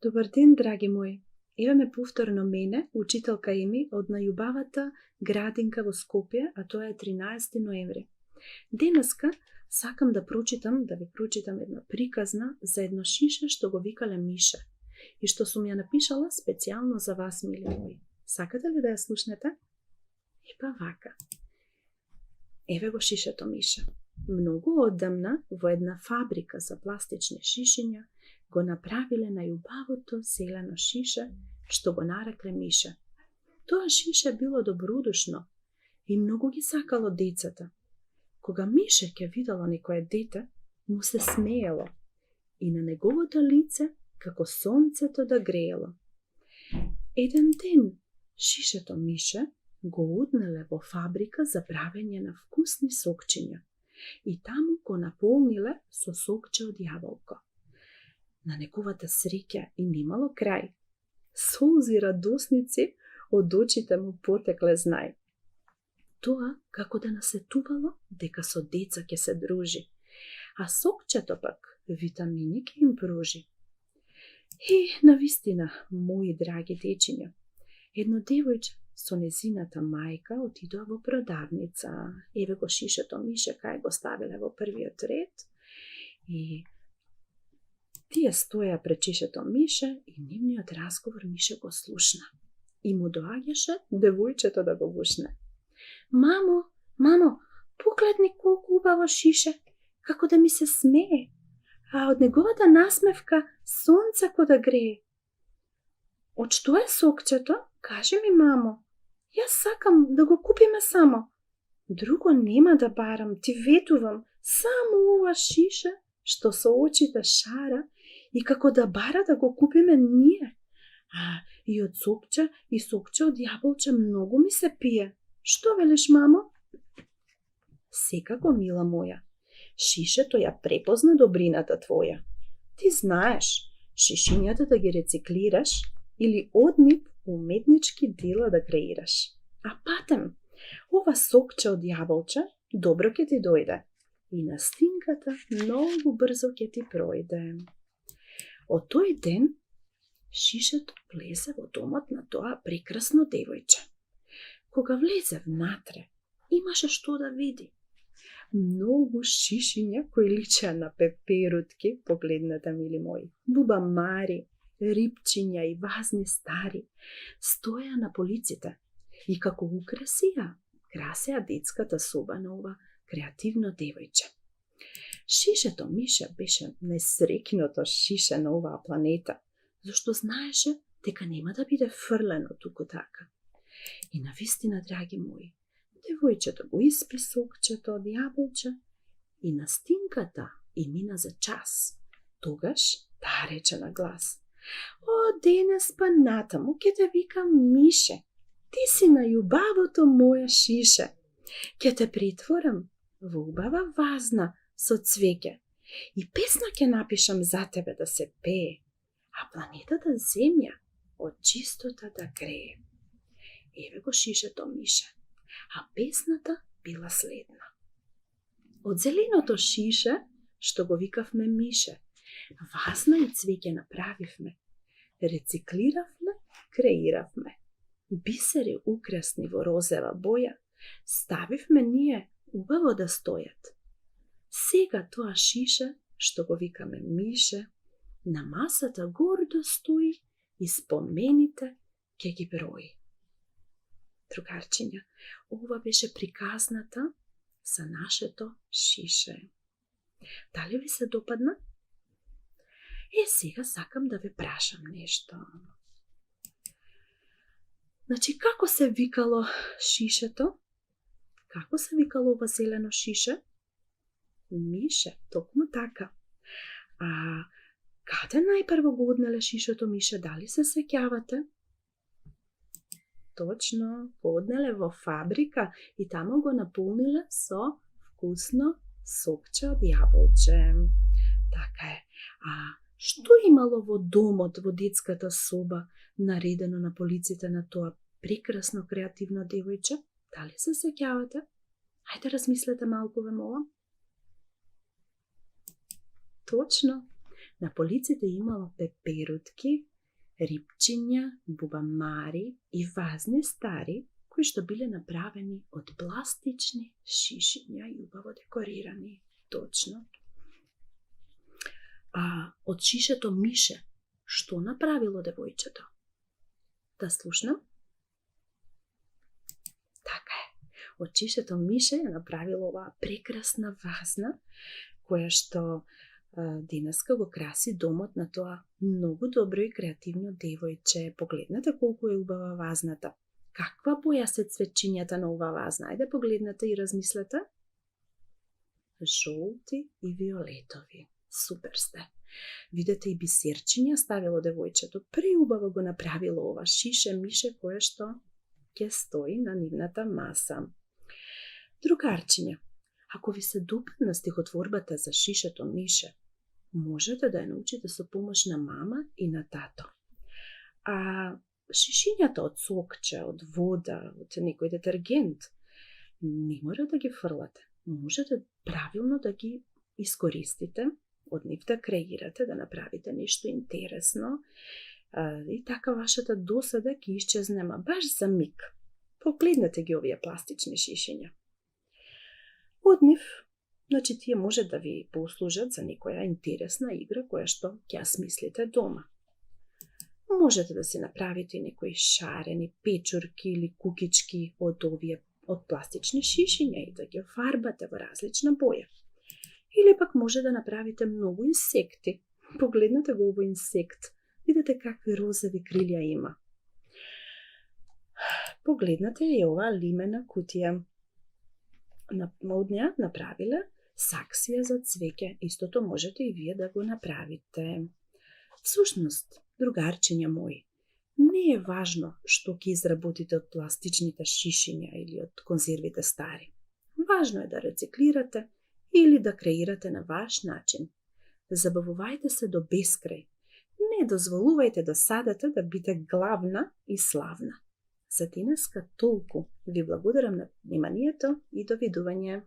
Добар ден, драги мои. Еве ме повторно мене, учителка Еми, од најубавата градинка во Скопје, а тоа е 13 ноември. Денеска сакам да ви прочитам една приказна за едно шише што го викале Мише и што сум ја напишала специјално за вас, мили мои. Сакате ли да ја слушнете? Епа вака. Еве го шишето Мише. Многу оддамна во една фабрика за пластични шишиња го направиле најубавото зелено шише, што го нарекле Мише. Тоа шише било добродушно и многу ги сакало децата. Кога Мише ќе видело некое дете, му се смеело и на неговото лице како сонцето да греело. Еден ден шишето Мише го однеле во фабрика за правење на вкусни сокчиња и таму го наполниле со сокче од јаболко. На неговата среќа и немало крај. Солзи радосници од очите му потекле знај. Тоа како да насетувало дека со деца ќе се дружи, а сокчето пак витамини ќе им пружи. И навистина, мои драги дечиња, едно девојче со незината мајка отидоа во продавница. Еве го шишето Мише кај го ставиле во првиот ред и тие стоја пред шишето Мише и нивниот разговор Мише го слушна. И му доаѓаше девојчето да го гушне. Мамо, погледни колку убаво шише, како да ми се смее, а од неговата насмевка сонцеко да грее. Од што е сокчето? Кажи ми, мамо. Јас сакам да го купиме само. Друго нема да барам, ти ветувам, само ова шише што со очите шара и како да бара да го купиме ние. А и од сокче и сокче од јаболче многу ми се пие. Што велиш, мамо? Секако, мила моја, шишето ја препозна добрината твоја. Ти знаеш, шишињата да ги рециклираш или од нив уметнички дела да креираш. А патем, ова сокче од јаболче добро ќе ти дојде и настинката многу брзо ќе ти пројде. Од тој ден шишето влезе во домот на тоа прекрасно девојче. Кога влезе внатре, имаше што да види. Многу шишиња кои личеа на пеперутки, погледнете, мили мои, бубамари, рипчиња и вазни стари, стоеа на полиците и како красеа детската соба на ова креативно девојче. Шишето Мише беше најсреќното шише на оваа планета, зашто знаеше дека нема да биде фрлено туку така. И навистина, драги мои, девојчето го испи сокчето од јаболче и настинката и мина за час. Тогаш таа рече на глас: О, денес па натаму ќе те викам Мише. Ти си најубавото моја шише. Ќе те притворам во убава вазна со цвеќе и песна ќе напишам за тебе да се пее, а планетата Земја од чистота да грее. Еве го шишето Мише, а песната била следна. Од зеленото шише, што го викавме Мише, вазна и цвеќе направивме, рециклиравме, креиравме. Бисери украсни во розева боја, ставивме ние убаво да стојат. Сега тоа шише, што го викаме Мише, на масата гордо стои и спомените ќе ги брои. Другарчиња, ова беше приказната за нашето шише. Дали ви се допадна? Сега сакам да ве прашам нешто. Значи, како се викало шишето? Како се викало ова зелено шише? Мише, токму така. А каде најпрво го однеле шишето Мише, дали се сеќавате? Точно, однеле во фабрика и тамо го наполниле со вкусно сокче од јаболче. Така е. А што имало во домот, во детската соба, наредено на полиците на тоа прекрасно креативно девојче? Дали се сеќавате? Хајде размислете малку, ве молам. Точно, На полиците имало пеперутки, рипчиња, бубамари и вазни стари, кои што биле направени од пластични шишиња и убаво декорирани. Точно. А од шишето мише, што направило девојчето? Да слушнам? Така е. Од шишето мише ја направило оваа прекрасна вазна, која што денеска го краси домот на тоа многу добро и креативно девојче. Погледнете колку е убава вазната. Каква боја се цвечињата на оваа вазна? Ајде погледнете и размислете. Жолти и виолетови. Супер сте. Видете и бисерчиња ставило девојчето. Преубаво го направило ова шише мише кое што ќе стои на нивната маса. Другарчиња, ако ви се допадна стихотворбата за шишето мише, можете да ја научите со помош на мама и на тато. А шишињата од сокче, од вода, од некој детергент, не мора да ги фрлате. Можете правилно да ги искористите, од нив да креирате, да направите нешто интересно и така вашата досада ќе исчезнема баш за миг. Погледнете ги овие пластични шишиња. Од нив, значи тие може да ви послужат за некоја интересна игра која што ќе ја смислите дома. Можете да си направите некои шарени печурки или кукички од овие од пластични шишиња и да ги фарбате во различна боја. Или пак може да направите многу инсекти. Погледнете го овој инсект. Видете какви розови крилја има. Погледнете и оваа лимена кутија. Од неа направиле саксија за цвеќе. Истото можете и вие да го направите. Всушност, другарчиња мои, не е важно што ќе изработите од пластичните шишиња или од конзервите стари. Важно е да рециклирате или да креирате на ваш начин. Забавувајте се до бескрај. Не дозволувајте досадата да биде главна и славна. За денеска толку. Ви благодарам на вниманието и довидување.